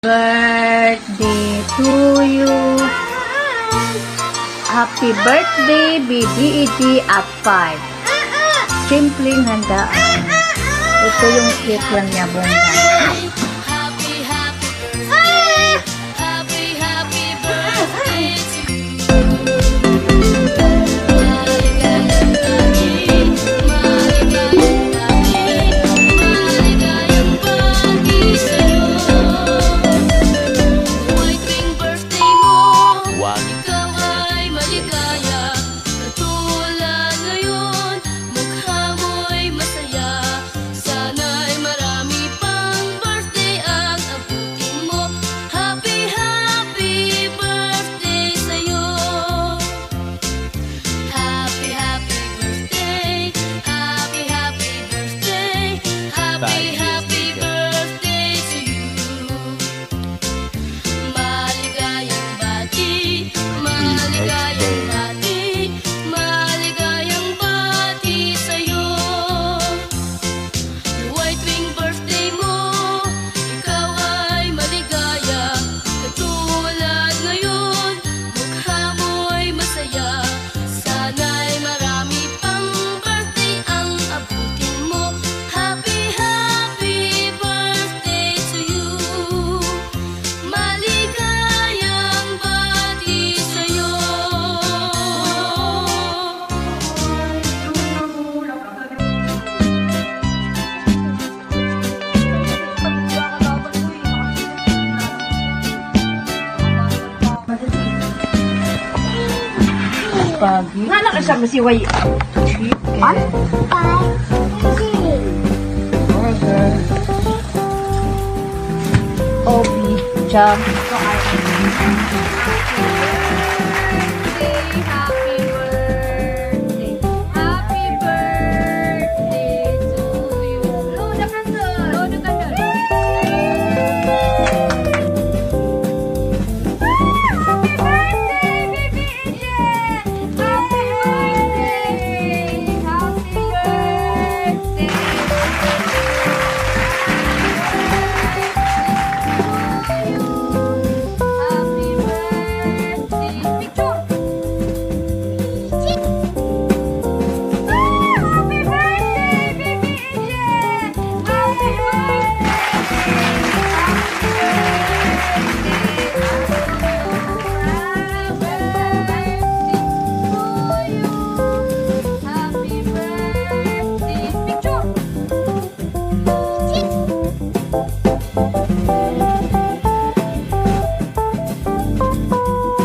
Birthday to you. Happy birthday, BBEG at 5. Simpleng handaan. Ito yung cake lang niya, bongga. Pagi. Nana ka siya masiway. An? Obi, jam.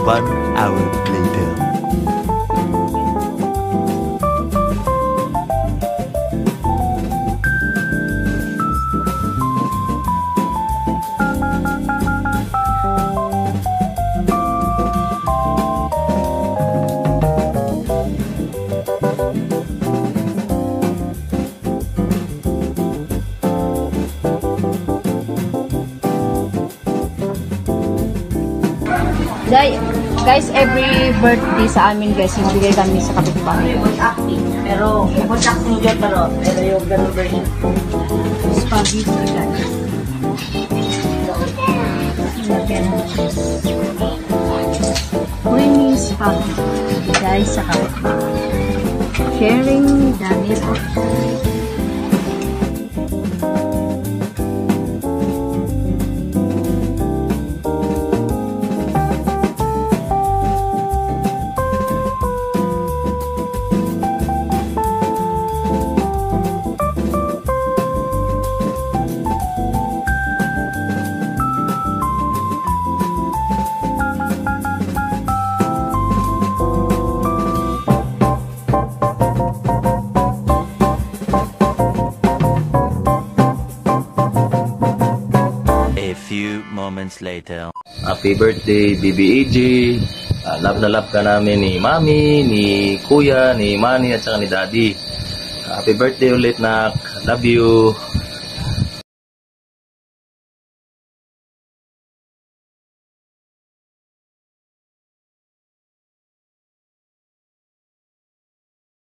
One hour later. Guys, every birthday sa amin guys, bibigay kami sa kapitbahay. Pero, acting yun, pero yung ganun version. Spaghetti guys. Creamy spaghetti guys sa kapitbahay. Sharing the neighbor. Moments later. Happy birthday, BBEG. Love na love ka namin ni Mami, ni Kuya, ni Manny at saka ni Daddy. Happy birthday ulit, nak. Love you.